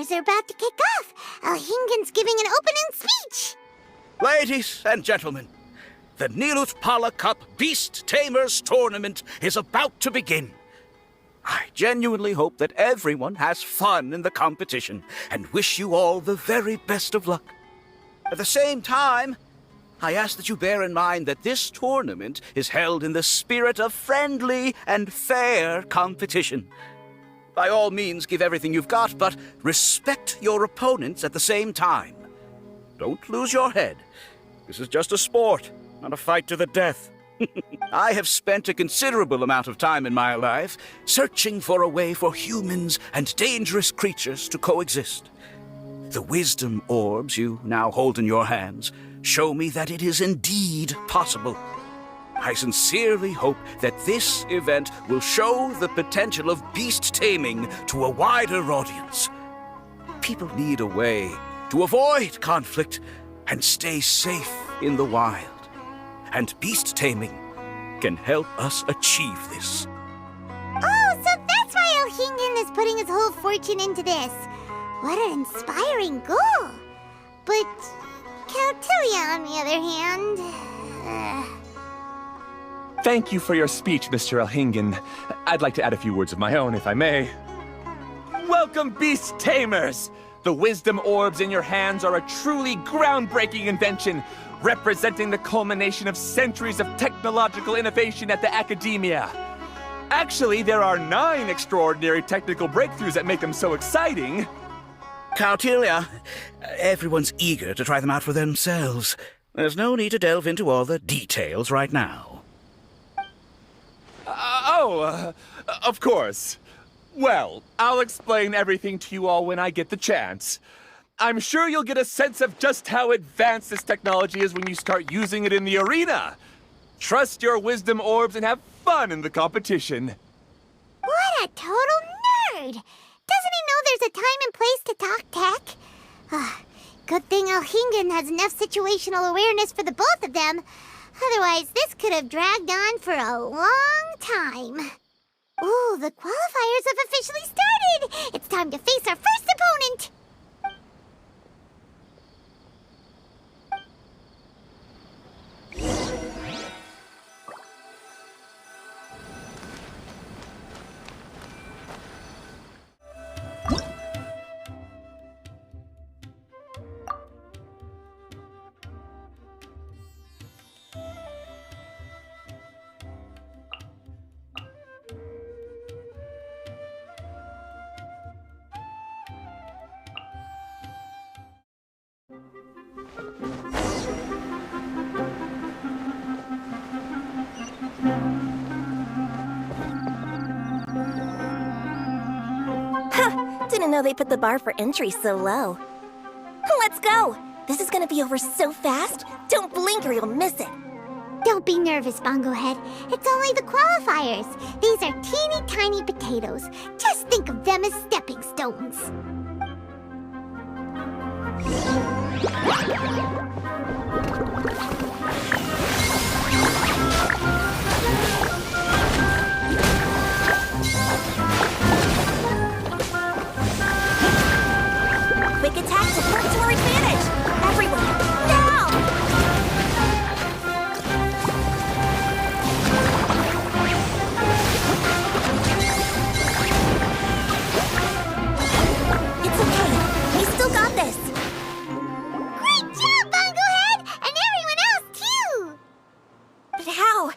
Qualifiers are about to kick off. Alhingen's giving an opening speech. Ladies and gentlemen, the Nilut Pala Cup Beast Tamers Tournament is about to begin. I genuinely hope that everyone has fun in the competition and wish you all the very best of luck. At the same time, I ask that you bear in mind that this tournament is held in the spirit of friendly and fair competition. By all means, give everything you've got, but respect your opponents at the same time. Don't lose your head. This is just a sport, not a fight to the death. I have spent a considerable amount of time in my life searching for a way for humans and dangerous creatures to coexist. The wisdom orbs you now hold in your hands show me that it is indeed possible. I sincerely hope that this event will show the potential of beast taming to a wider audience. People need a way to avoid conflict and stay safe in the wild. And beast taming can help us achieve this. Oh, so that's why Alhingen is putting his whole fortune into this. What an inspiring goal. But Caltilia, on the other hand... Thank you for your speech, Mr. Alhingen. I'd like to add a few words of my own, if I may. Welcome, Beast Tamers! The wisdom orbs in your hands are a truly groundbreaking invention, representing the culmination of centuries of technological innovation at the academia. Actually, there are 9 extraordinary technical breakthroughs that make them so exciting. Caltilia, everyone's eager to try them out for themselves. There's no need to delve into all the details right now. Of course. Well, I'll explain everything to you all when I get the chance. I'm sure you'll get a sense of just how advanced this technology is when you start using it in the arena. Trust your wisdom orbs and have fun in the competition. What a total nerd! Doesn't he know there's a time and place to talk tech? Good thing Alhingen has enough situational awareness for the both of them. Otherwise, this could have dragged on for a long time. Ooh, the qualifiers have officially started! It's time to face our first opponent! Didn't know they put the bar for entry so low. Let's go! This is gonna be over so fast, don't blink or you'll miss it. Don't be nervous, Bongo Head. It's only the qualifiers. These are teeny tiny potatoes. Just think of them as stepping stones. Quick attack to work to our advantage! Everyone, now! It's okay. We still got this. Great job, Bongo Head! And everyone else, too! But how?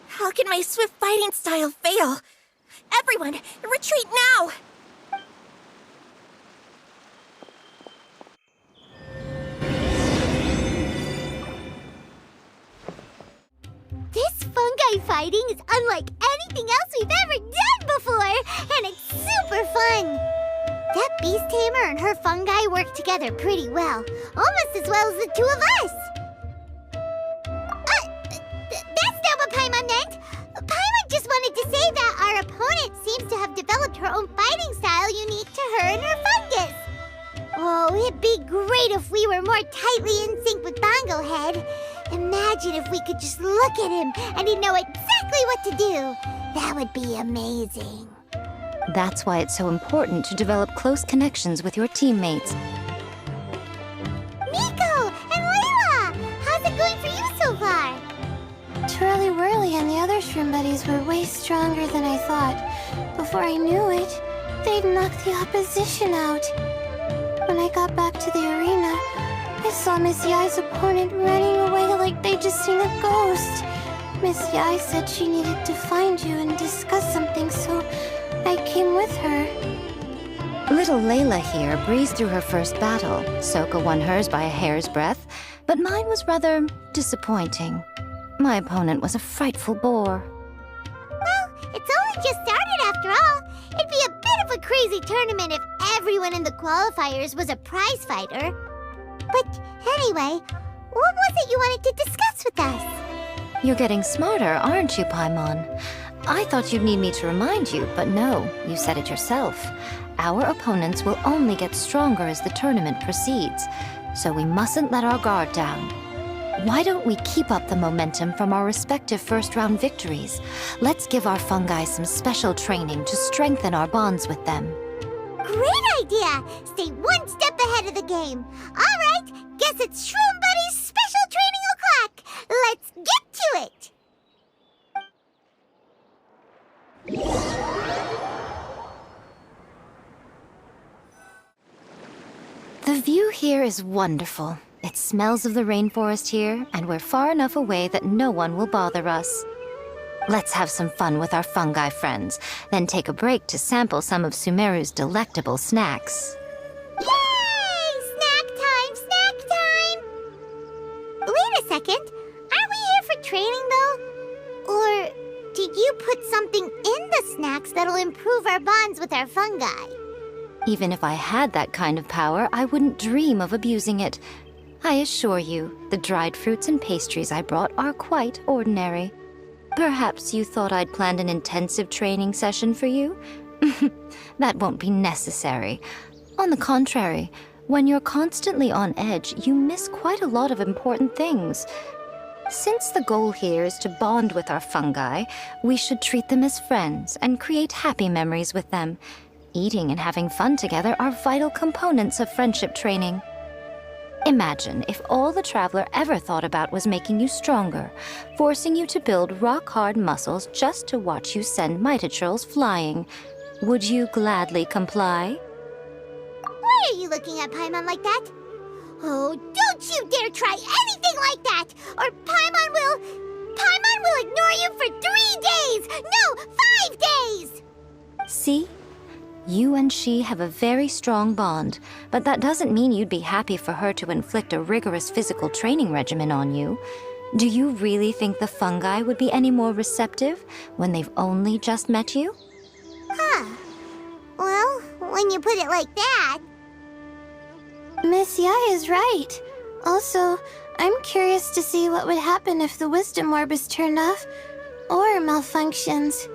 How can my swift fighting style fail? Everyone, retreat now! This fungi fighting is unlike anything else we've ever done before, and it's super fun. That beast tamer and her fungi work together pretty well, almost as well as the two of us. That's not what Paimon meant. Paimon just wanted to say that our opponent seems to have developed her own fighting style unique to her and her fungus. Oh, it'd be great if we were more tightly in sync with Bongo Head. Imagine if we could just look at him and he'd know exactly what to do. That would be amazing. That's why it's so important to develop close connections with your teammates. Miko and Layla! How's it going for you so far? Twirly Whirly and the other shroom buddies were way stronger than I thought. Before I knew it, they'd knocked the opposition out. When I got back to the arena, I saw Miss Yai's opponent running away like they'd just seen a ghost. Miss Yai said she needed to find you and discuss something, so I came with her. Little Layla here breezed through her first battle. Soka won hers by a hair's breadth, but mine was rather disappointing. My opponent was a frightful bore. Well, it's only just started after all. It'd be a bit of a crazy tournament if everyone in the qualifiers was a prize fighter. But anyway, what was it you wanted to discuss with us? You're getting smarter, aren't you, Paimon? I thought you'd need me to remind you, but no, you said it yourself. Our opponents will only get stronger as the tournament proceeds, so we mustn't let our guard down. Why don't we keep up the momentum from our respective first-round victories? Let's give our fungi some special training to strengthen our bonds with them. Great idea! Stay one step ahead of the game. All right, guess it's Shroom Buddy's special training o'clock. Let's get to it! The view here is wonderful. It smells of the rainforest here, and we're far enough away that no one will bother us. Let's have some fun with our fungi friends, then take a break to sample some of Sumeru's delectable snacks. Yay! Snack time! Snack time! Wait a second. Aren't we here for training, though? Or did you put something in the snacks that'll improve our bonds with our fungi? Even if I had that kind of power, I wouldn't dream of abusing it. I assure you, the dried fruits and pastries I brought are quite ordinary. Perhaps you thought I'd planned an intensive training session for you? That won't be necessary. On the contrary, when you're constantly on edge, you miss quite a lot of important things. Since the goal here is to bond with our fungi, we should treat them as friends and create happy memories with them. Eating and having fun together are vital components of friendship training. Imagine if all the Traveler ever thought about was making you stronger, forcing you to build rock-hard muscles just to watch you send Mitatrolls flying. Would you gladly comply? Why are you looking at Paimon like that? Oh, don't you dare try anything like that! Or Paimon will ignore you for 3 days! No, 5 days! See? You and she have a very strong bond, but that doesn't mean you'd be happy for her to inflict a rigorous physical training regimen on you. Do you really think the fungi would be any more receptive when they've only just met you? Huh. Well, when you put it like that... Miss Yai is right. Also, I'm curious to see what would happen if the wisdom orb is turned off or malfunctions.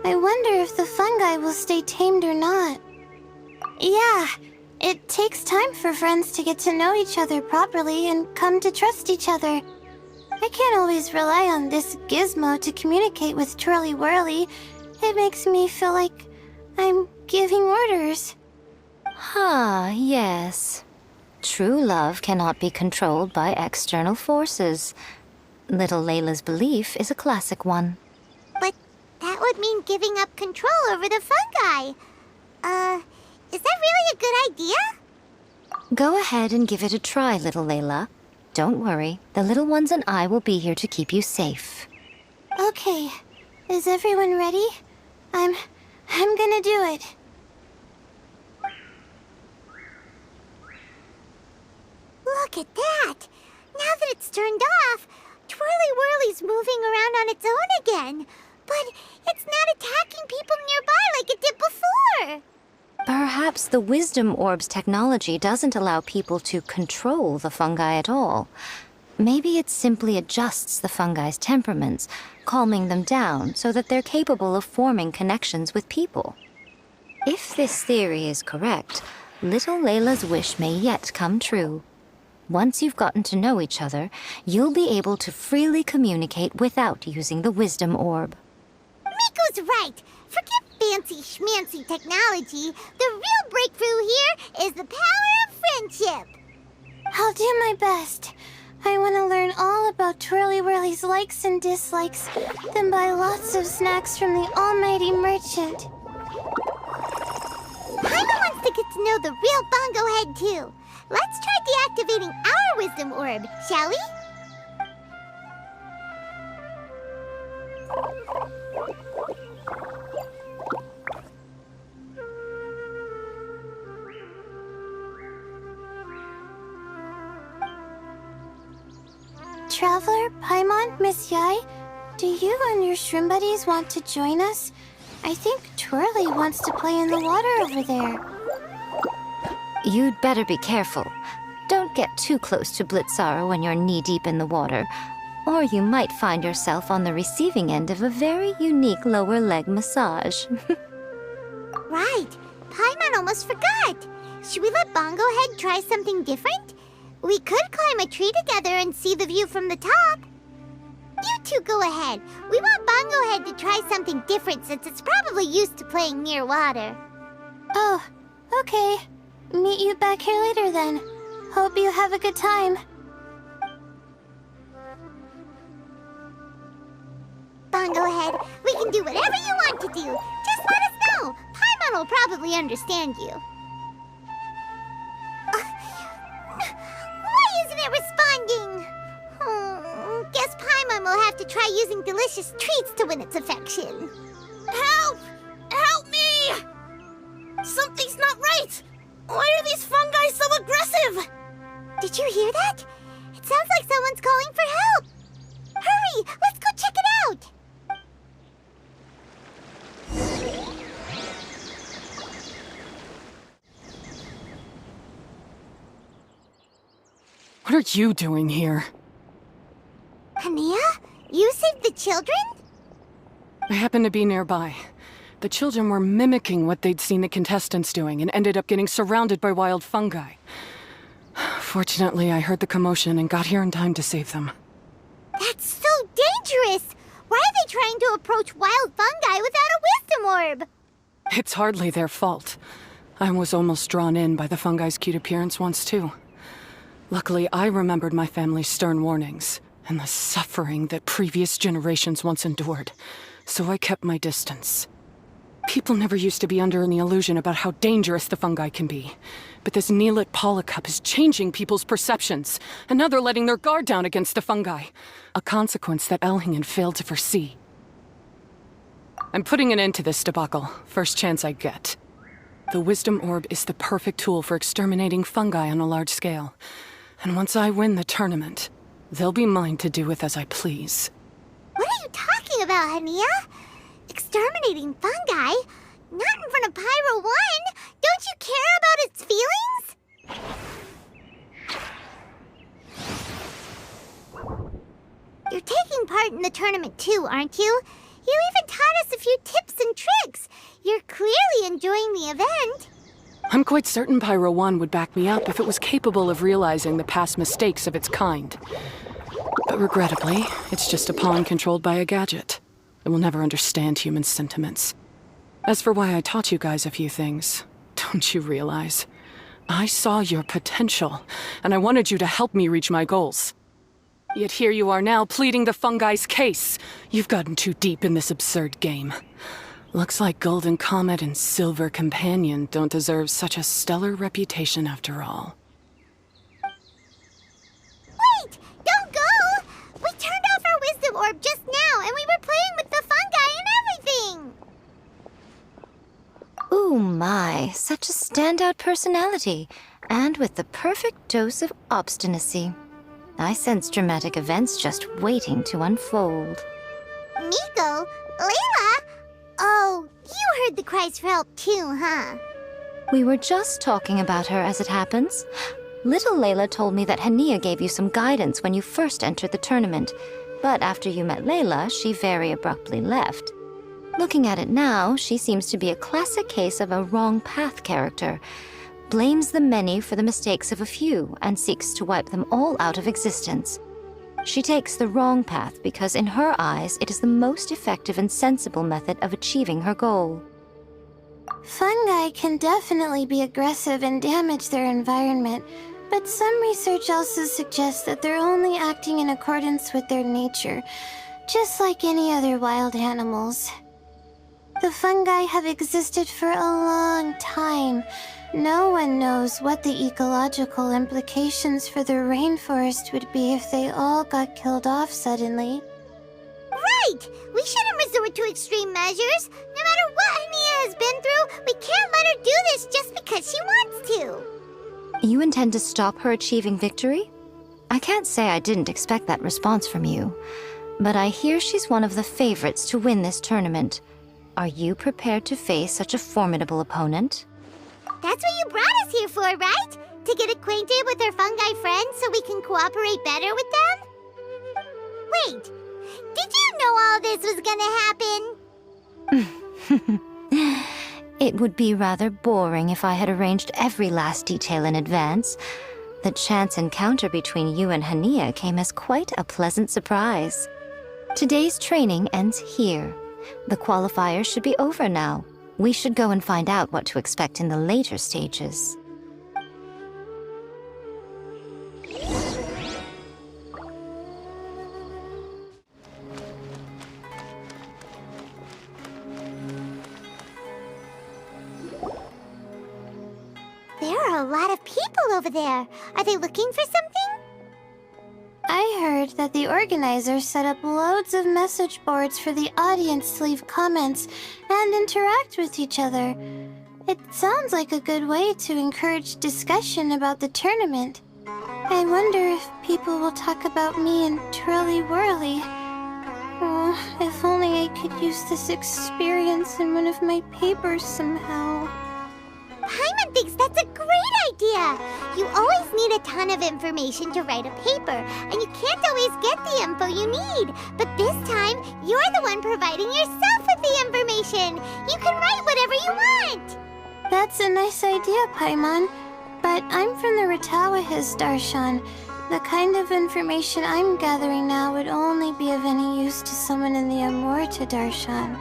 I wonder if the fungi will stay tamed or not. Yeah, it takes time for friends to get to know each other properly and come to trust each other. I can't always rely on this gizmo to communicate with Twirly Whirly. It makes me feel like I'm giving orders. Yes. True love cannot be controlled by external forces. Little Layla's belief is a classic one. But that would mean giving up control over the fungi. Is that really a good idea? Go ahead and give it a try, little Layla. Don't worry, the little ones and I will be here to keep you safe. Okay, is everyone ready? I'm gonna do it. Look at that! Now that it's turned off, Twirly Whirly's moving around on its own again. But it's not attacking people nearby like it did before. Perhaps the Wisdom Orb's technology doesn't allow people to control the fungi at all. Maybe it simply adjusts the fungi's temperaments, calming them down so that they're capable of forming connections with people. If this theory is correct, little Layla's wish may yet come true. Once you've gotten to know each other, you'll be able to freely communicate without using the Wisdom Orb. Miko's right! Forget fancy schmancy technology. The real breakthrough here is the power of friendship. I'll do my best. I want to learn all about Twirly Whirly's likes and dislikes, then buy lots of snacks from the almighty merchant. Paimon wants to get to know the real Bongo Head, too. Let's try deactivating our wisdom orb, shall we? Traveler, Paimon, Miss Yai, do you and your shrimp buddies want to join us? I think Twirly wants to play in the water over there. You'd better be careful. Don't get too close to Blitzara when you're knee-deep in the water, or you might find yourself on the receiving end of a very unique lower leg massage. Right. Paimon almost forgot. Should we let Bongo Head try something different? We could climb a tree together and see the view from the top. You two go ahead. We want Bongo Head to try something different since it's probably used to playing near water. Oh, okay. Meet you back here later then. Hope you have a good time. Bongo Head, we can do whatever you want to do. Just let us know. Paimon will probably understand you. Why isn't it responding? Guess Paimon will have to try using delicious treats to win its affection. Help! Help me! Something's not right! Why are these fungi so aggressive? Did you hear that? It sounds like someone's calling for help. Hurry, let's go check it out. What are you doing here? Hania, you saved the children? I happened to be nearby. The children were mimicking what they'd seen the contestants doing and ended up getting surrounded by wild fungi. Fortunately, I heard the commotion and got here in time to save them. That's so dangerous! Why are they trying to approach wild fungi without a wisdom orb? It's hardly their fault. I was almost drawn in by the fungi's cute appearance once, too. Luckily, I remembered my family's stern warnings and the suffering that previous generations once endured, so I kept my distance. People never used to be under any illusion about how dangerous the fungi can be. But this Neelit polycup is changing people's perceptions, and now they're letting their guard down against the fungi. A consequence that Elhingen failed to foresee. I'm putting an end to this debacle, first chance I get. The Wisdom Orb is the perfect tool for exterminating fungi on a large scale. And once I win the tournament, they'll be mine to do with as I please. What are you talking about, Hania? Exterminating fungi? Not in front of Pyro 1! Don't you care about its feelings? You're taking part in the tournament too, aren't you? You even taught us a few tips and tricks. You're clearly enjoying the event. I'm quite certain Pyro 1 would back me up if it was capable of realizing the past mistakes of its kind. But regrettably, it's just a pawn controlled by a gadget. It will never understand human sentiments. As for why I taught you guys a few things, don't you realize? I saw your potential, and I wanted you to help me reach my goals. Yet here you are now pleading the fungi's case. You've gotten too deep in this absurd game. Looks like Golden Comet and Silver Companion don't deserve such a stellar reputation after all. Wait! Don't go! We turned off our wisdom orb just now, and we were playing with the fungi and everything! Ooh my, such a standout personality, and with the perfect dose of obstinacy. I sense dramatic events just waiting to unfold. Miko? Layla? Oh, you heard the cries for help too, huh? We were just talking about her as it happens. Little Layla told me that Hania gave you some guidance when you first entered the tournament, but after you met Layla, she very abruptly left. Looking at it now, she seems to be a classic case of a wrong path character. Blames the many for the mistakes of a few and seeks to wipe them all out of existence. She takes the wrong path because in her eyes it is the most effective and sensible method of achieving her goal. Fungi can definitely be aggressive and damage their environment, but some research also suggests that they're only acting in accordance with their nature, just like any other wild animals. The fungi have existed for a long time. No one knows what the ecological implications for the rainforest would be if they all got killed off suddenly. Right! We shouldn't resort to extreme measures. No matter what Hania has been through, we can't let her do this just because she wants to. You intend to stop her achieving victory? I can't say I didn't expect that response from you, but I hear she's one of the favorites to win this tournament. Are you prepared to face such a formidable opponent? That's what you brought us here for, right? To get acquainted with our fungi friends so we can cooperate better with them? Wait, did you know all this was gonna happen? It would be rather boring if I had arranged every last detail in advance. The chance encounter between you and Hania came as quite a pleasant surprise. Today's training ends here. The qualifiers should be over now. We should go and find out what to expect in the later stages. There are a lot of people over there. Are they looking for something? I heard that the organizers set up loads of message boards for the audience to leave comments and interact with each other. It sounds like a good way to encourage discussion about the tournament. I wonder if people will talk about me and Twirly Whirly. Oh, if only I could use this experience in one of my papers somehow. Paimon thinks that's a great idea! You always need a ton of information to write a paper, and you can't always get the info you need. But this time, you're the one providing yourself with the information! You can write whatever you want! That's a nice idea, Paimon. But I'm from the Ratawahiz, Darshan. The kind of information I'm gathering now would only be of any use to someone in the Amorta, Darshan.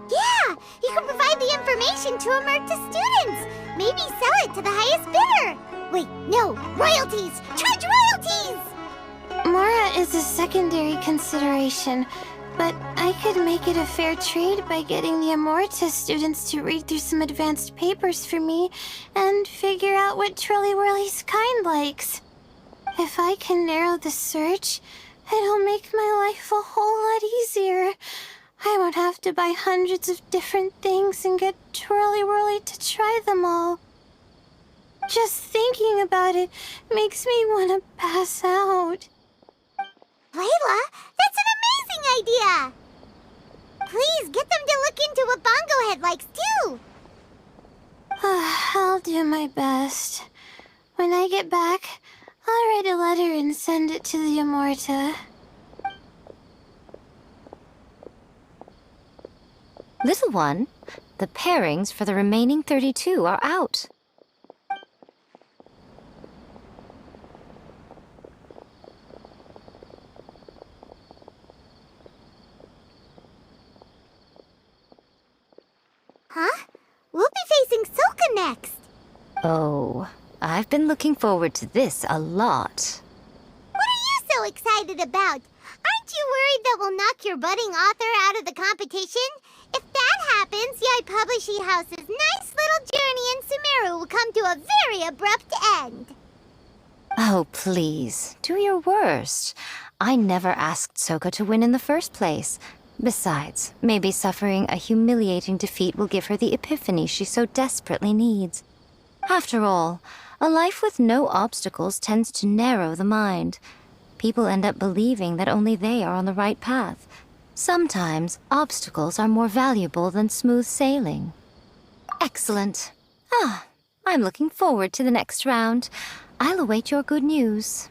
Yeah! You can provide the information to Amurta students! Maybe sell it to the highest bidder! Wait, no! Royalties! Charge royalties! Mora is a secondary consideration, but I could make it a fair trade by getting the Amorta students to read through some advanced papers for me and figure out what Twirly Whirly's kind likes. If I can narrow the search, it'll make my life a whole lot easier. I won't have to buy hundreds of different things and get Twirly Whirly to try them all. Just thinking about it makes me want to pass out. Layla, that's an amazing idea! Please, get them to look into what Bongo Head likes, too! I'll do my best. When I get back, I'll write a letter and send it to the Amorta. Little one, the pairings for the remaining 32 are out. Huh? We'll be facing Silka next! Oh, I've been looking forward to this a lot. What are you so excited about? Aren't you worried that we'll knock your budding author out of the competition? If that happens, Yai Publishing House's nice little journey in Sumeru will come to a very abrupt end. Oh, please, do your worst. I never asked Soka to win in the first place. Besides, maybe suffering a humiliating defeat will give her the epiphany she so desperately needs. After all, a life with no obstacles tends to narrow the mind. People end up believing that only they are on the right path. Sometimes, obstacles are more valuable than smooth sailing. Excellent. I'm looking forward to the next round. I'll await your good news.